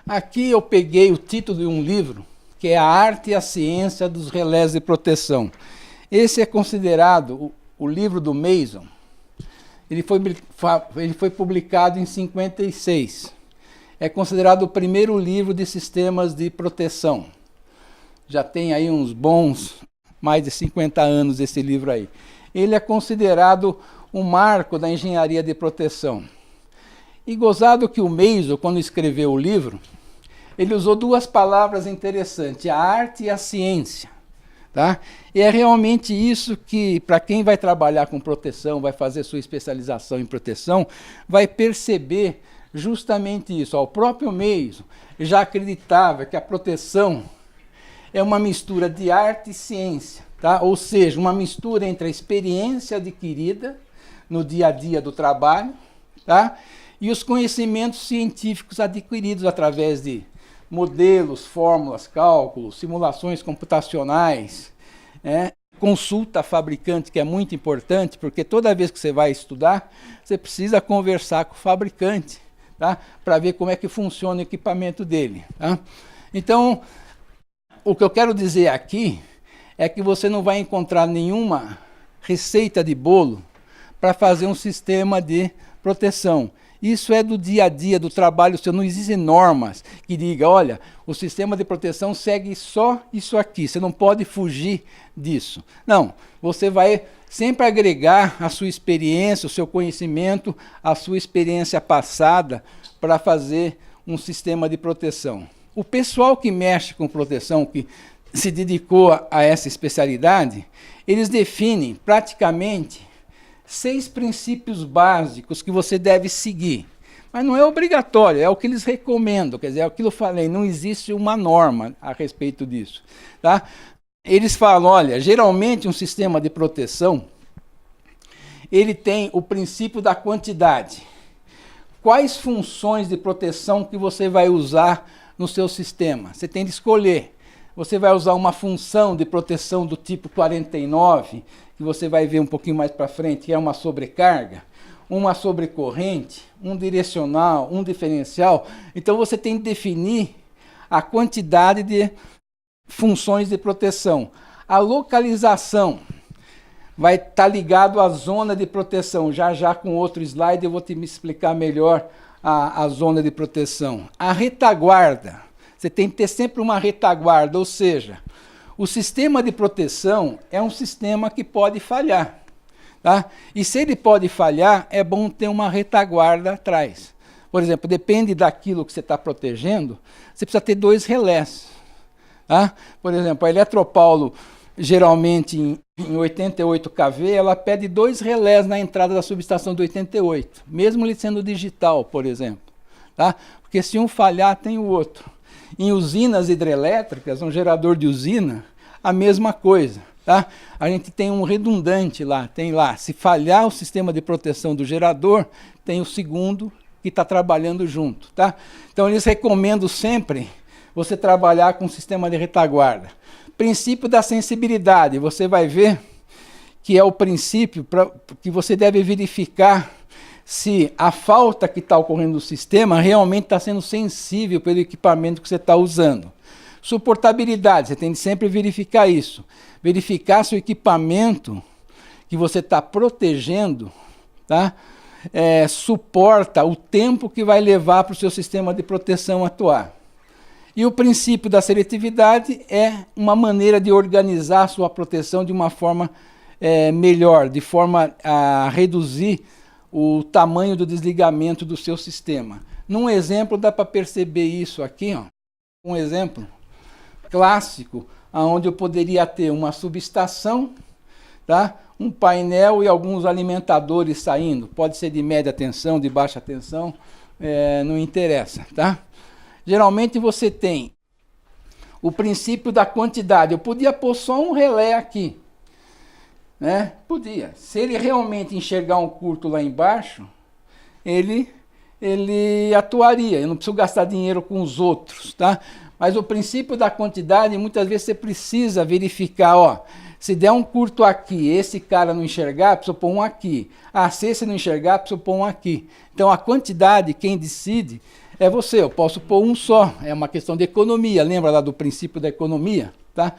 Aqui eu peguei o título de um livro, que é A Arte e a Ciência dos Relés de Proteção. Esse é considerado o livro do Mason. Ele foi publicado em 56. É considerado o primeiro livro de sistemas de proteção. Já tem aí uns bons, mais de 50 anos esse livro aí. Ele é considerado um marco da engenharia de proteção. E gozado que o Mason, quando escreveu o livro, ele usou duas palavras interessantes, a arte e a ciência. Tá? E é realmente isso que, para quem vai trabalhar com proteção, vai fazer sua especialização em proteção, vai perceber justamente isso. Ó, o próprio Mason já acreditava que a proteção é uma mistura de arte e ciência. Tá? Ou seja, uma mistura entre a experiência adquirida no dia a dia do trabalho, tá? E os conhecimentos científicos adquiridos através de modelos, fórmulas, cálculos, simulações computacionais, consulta a fabricante, que é muito importante, porque toda vez que você vai estudar, você precisa conversar com o fabricante, tá? Para ver como é que funciona o equipamento dele. Tá? Então, o que eu quero dizer aqui é que você não vai encontrar nenhuma receita de bolo para fazer um sistema de proteção. Isso é do dia a dia, do trabalho seu. Não existem normas que digam, olha, o sistema de proteção segue só isso aqui, você não pode fugir disso. Não, você vai sempre agregar a sua experiência, o seu conhecimento, a sua experiência passada para fazer um sistema de proteção. O pessoal que mexe com proteção, que se dedicou a essa especialidade, eles definem praticamente 6 princípios básicos que você deve seguir. Mas não é obrigatório, é o que eles recomendam. Quer dizer, é o que eu falei, não existe uma norma a respeito disso. Tá? Eles falam, olha, geralmente um sistema de proteção, ele tem o princípio da quantidade. Quais funções de proteção que você vai usar no seu sistema? Você tem de escolher. Você vai usar uma função de proteção do tipo 49, que você vai ver um pouquinho mais para frente, que é uma sobrecarga, uma sobrecorrente, um direcional, um diferencial. Então você tem que definir a quantidade de funções de proteção. A localização vai estar ligado à zona de proteção. Já com outro slide eu vou te me explicar melhor a zona de proteção. A retaguarda. Você tem que ter sempre uma retaguarda, ou seja, o sistema de proteção é um sistema que pode falhar. Tá? E se ele pode falhar, é bom ter uma retaguarda atrás. Por exemplo, depende daquilo que você está protegendo, você precisa ter 2 relés. Tá? Por exemplo, a Eletropaulo, geralmente em 88 kV, ela pede 2 relés na entrada da subestação do 88, mesmo ele sendo digital, por exemplo. Tá? Porque se um falhar, tem o outro. Em usinas hidrelétricas, um gerador de usina, a mesma coisa. Tá? A gente tem um redundante lá, tem lá, se falhar o sistema de proteção do gerador, tem o segundo que está trabalhando junto. Tá? Então eles recomendam sempre você trabalhar com um sistema de retaguarda. Princípio da sensibilidade, você vai ver que é o princípio que você deve verificar se a falta que está ocorrendo no sistema realmente está sendo sensível pelo equipamento que você está usando. Suportabilidade, você tem que sempre verificar isso. Verificar se o equipamento que você está protegendo, tá, suporta o tempo que vai levar para o seu sistema de proteção atuar. E o princípio da seletividade é uma maneira de organizar a sua proteção de uma forma melhor, de forma a reduzir o tamanho do desligamento do seu sistema. Num exemplo dá para perceber isso aqui, ó. Um exemplo clássico, onde eu poderia ter uma subestação, tá? Um painel e alguns alimentadores saindo. Pode ser de média tensão, de baixa tensão, não interessa. Tá? Geralmente você tem o princípio da quantidade. Eu podia pôr só um relé aqui. Né? Podia. Se ele realmente enxergar um curto lá embaixo, ele atuaria. Eu não preciso gastar dinheiro com os outros. Tá? Mas o princípio da quantidade, muitas vezes você precisa verificar, ó, se der um curto aqui, esse cara não enxergar, precisa pôr um aqui. Ah, se esse não enxergar, precisa pôr um aqui. Então a quantidade, quem decide é você, eu posso pôr um só, é uma questão de economia, lembra lá do princípio da economia? Tá?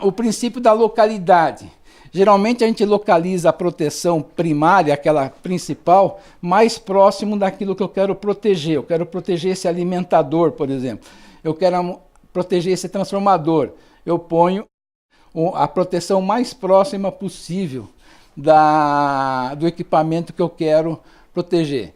O princípio da localidade. Geralmente a gente localiza a proteção primária, aquela principal, mais próximo daquilo que eu quero proteger. Eu quero proteger esse alimentador, por exemplo. Eu quero proteger esse transformador. Eu ponho a proteção mais próxima possível do equipamento que eu quero proteger.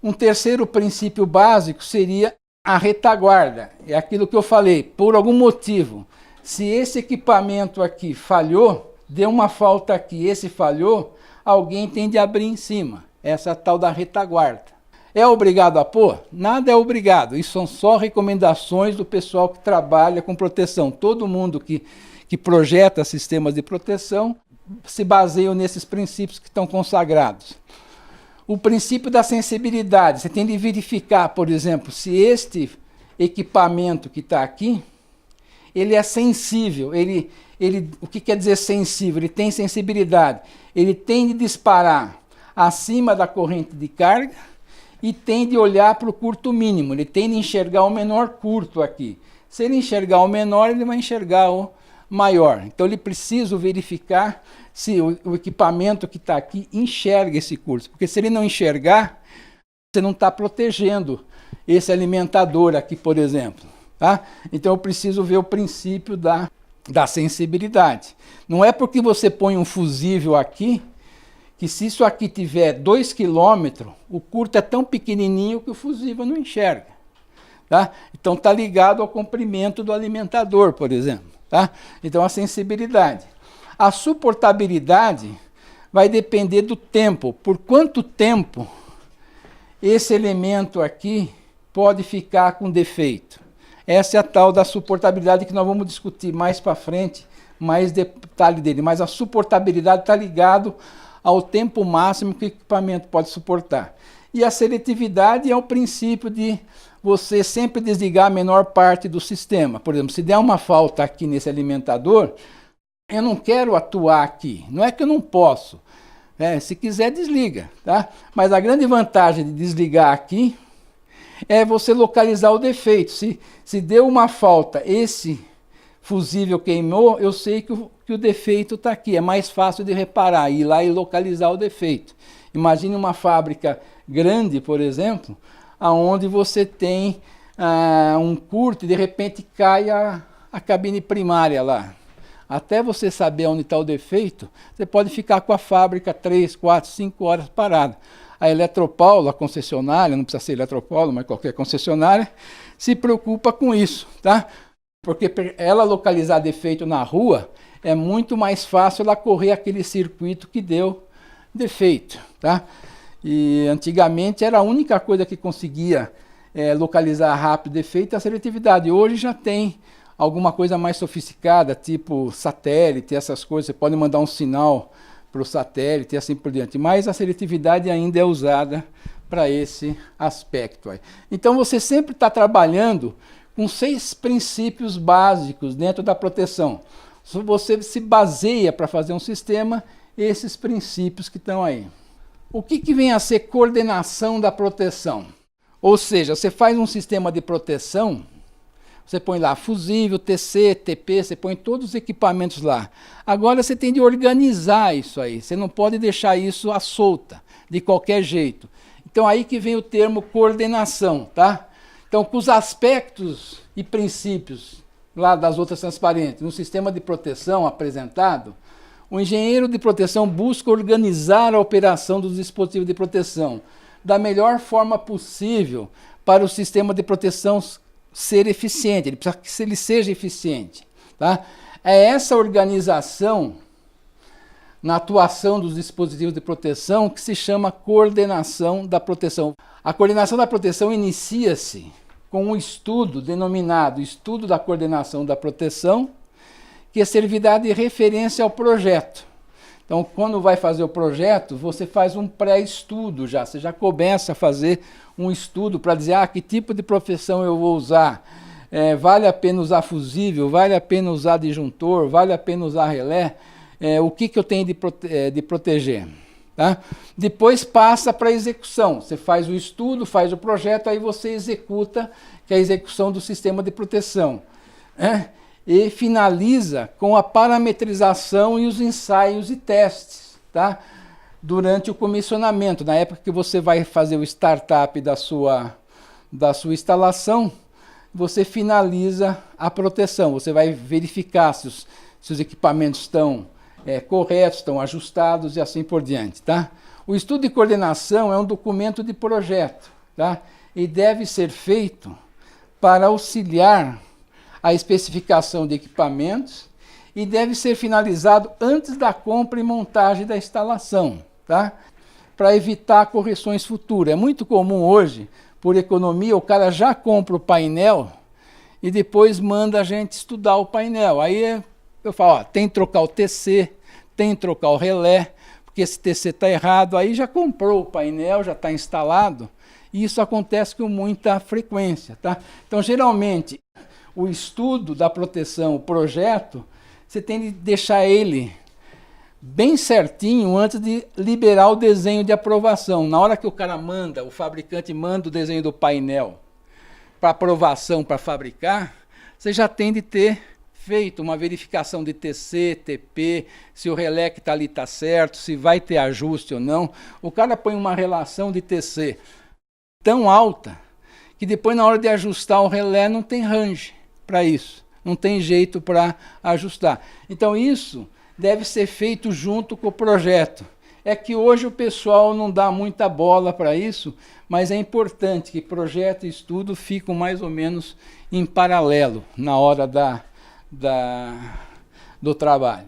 Um terceiro princípio básico seria a retaguarda. É aquilo que eu falei, por algum motivo. Se esse equipamento aqui falhou, deu uma falta aqui, esse falhou, alguém tem de abrir em cima. Essa é a tal da retaguarda. É obrigado a pôr? Nada é obrigado. Isso são só recomendações do pessoal que trabalha com proteção. Todo mundo que projeta sistemas de proteção se baseia nesses princípios que estão consagrados. O princípio da sensibilidade. Você tem de verificar, por exemplo, se este equipamento que está aqui, ele é sensível. O que quer dizer sensível? Ele tem sensibilidade. Ele tem de disparar acima da corrente de carga e tem de olhar para o curto mínimo. Ele tem de enxergar o menor curto aqui. Se ele enxergar o menor, ele vai enxergar o maior. Então ele precisa verificar se o equipamento que está aqui enxerga esse curto. Porque se ele não enxergar, você não está protegendo esse alimentador aqui, por exemplo. Tá? Então eu preciso ver o princípio da sensibilidade. Não é porque você põe um fusível aqui, que se isso aqui tiver 2 km, o curto é tão pequenininho que o fusível não enxerga. Tá? Então está ligado ao comprimento do alimentador, por exemplo. Tá? Então a sensibilidade. A suportabilidade vai depender do tempo. Por quanto tempo esse elemento aqui pode ficar com defeito? Essa é a tal da suportabilidade que nós vamos discutir mais para frente, mais detalhe dele. Mas a suportabilidade está ligado ao tempo máximo que o equipamento pode suportar. E a seletividade é o princípio de você sempre desligar a menor parte do sistema. Por exemplo, se der uma falta aqui nesse alimentador, eu não quero atuar aqui. Não é que eu não posso. Se quiser, desliga. Tá? Mas a grande vantagem de desligar aqui é você localizar o defeito. Se deu uma falta, esse fusível queimou, eu sei que o defeito está aqui. É mais fácil de reparar, ir lá e localizar o defeito. Imagine uma fábrica grande, por exemplo, onde você tem um curto e de repente cai a cabine primária lá. Até você saber onde está o defeito, você pode ficar com a fábrica 3, 4, 5 horas parada. A Eletropaulo, a concessionária, não precisa ser Eletropaulo, mas qualquer concessionária, se preocupa com isso, tá? Porque ela localizar defeito na rua, é muito mais fácil ela correr aquele circuito que deu defeito, tá? E antigamente era a única coisa que conseguia localizar rápido defeito a seletividade. Hoje já tem alguma coisa mais sofisticada, tipo satélite, essas coisas. Você pode mandar um sinal para o satélite e assim por diante. Mas a seletividade ainda é usada para esse aspecto aí. Então você sempre está trabalhando com 6 princípios básicos dentro da proteção. Você se baseia para fazer um sistema, esses princípios que estão aí. O que vem a ser coordenação da proteção? Ou seja, você faz um sistema de proteção, você põe lá fusível, TC, TP, você põe todos os equipamentos lá. Agora você tem de organizar isso aí, você não pode deixar isso à solta, de qualquer jeito. Então aí que vem o termo coordenação, tá? Então com os aspectos e princípios lá das outras transparentes, no sistema de proteção apresentado, o engenheiro de proteção busca organizar a operação dos dispositivos de proteção da melhor forma possível para o sistema de proteção ser eficiente. Ele precisa que ele seja eficiente. Tá? É essa organização na atuação dos dispositivos de proteção que se chama coordenação da proteção. A coordenação da proteção inicia-se com um estudo denominado Estudo da Coordenação da Proteção, que servirá de referência ao projeto. Então, quando vai fazer o projeto, você faz um pré-estudo já, você já começa a fazer um estudo para dizer que tipo de profissão eu vou usar, vale a pena usar fusível, vale a pena usar disjuntor, vale a pena usar relé, o que eu tenho de proteger. Tá? Depois passa para a execução, você faz o estudo, faz o projeto, aí você executa, que é a execução do sistema de proteção. E finaliza com a parametrização e os ensaios e testes, tá? Durante o comissionamento, na época que você vai fazer o startup da sua instalação, você finaliza a proteção, você vai verificar se os equipamentos estão corretos, estão ajustados e assim por diante. Tá? O estudo de coordenação é um documento de projeto, tá? E deve ser feito para auxiliar a especificação de equipamentos e deve ser finalizado antes da compra e montagem da instalação, tá? Para evitar correções futuras. É muito comum hoje, por economia, o cara já compra o painel e depois manda a gente estudar o painel. Aí eu falo, tem que trocar o TC, tem que trocar o relé, porque esse TC está errado. Aí já comprou o painel, já está instalado, e isso acontece com muita frequência. Tá? Então, geralmente, o estudo da proteção, o projeto, você tem que deixar ele bem certinho antes de liberar o desenho de aprovação. Na hora que o cara manda, o fabricante manda o desenho do painel para aprovação para fabricar, você já tem de ter feito uma verificação de TC, TP, se o relé que está ali está certo, se vai ter ajuste ou não. O cara põe uma relação de TC tão alta que depois na hora de ajustar o relé não tem range para isso, não tem jeito para ajustar. Então isso deve ser feito junto com o projeto. É que hoje o pessoal não dá muita bola para isso, mas é importante que projeto e estudo fiquem mais ou menos em paralelo na hora do trabalho.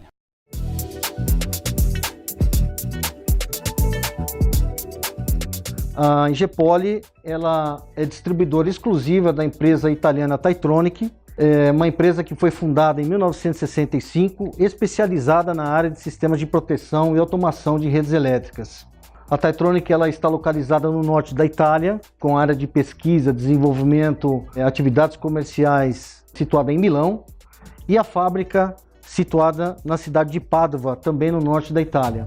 A Ingepoli, ela é distribuidora exclusiva da empresa italiana Taitronic, uma empresa que foi fundada em 1965, especializada na área de sistemas de proteção e automação de redes elétricas. A Taitronic ela está localizada no norte da Itália, com área de pesquisa, desenvolvimento, atividades comerciais situada em Milão, e a fábrica situada na cidade de Pádua, também no norte da Itália.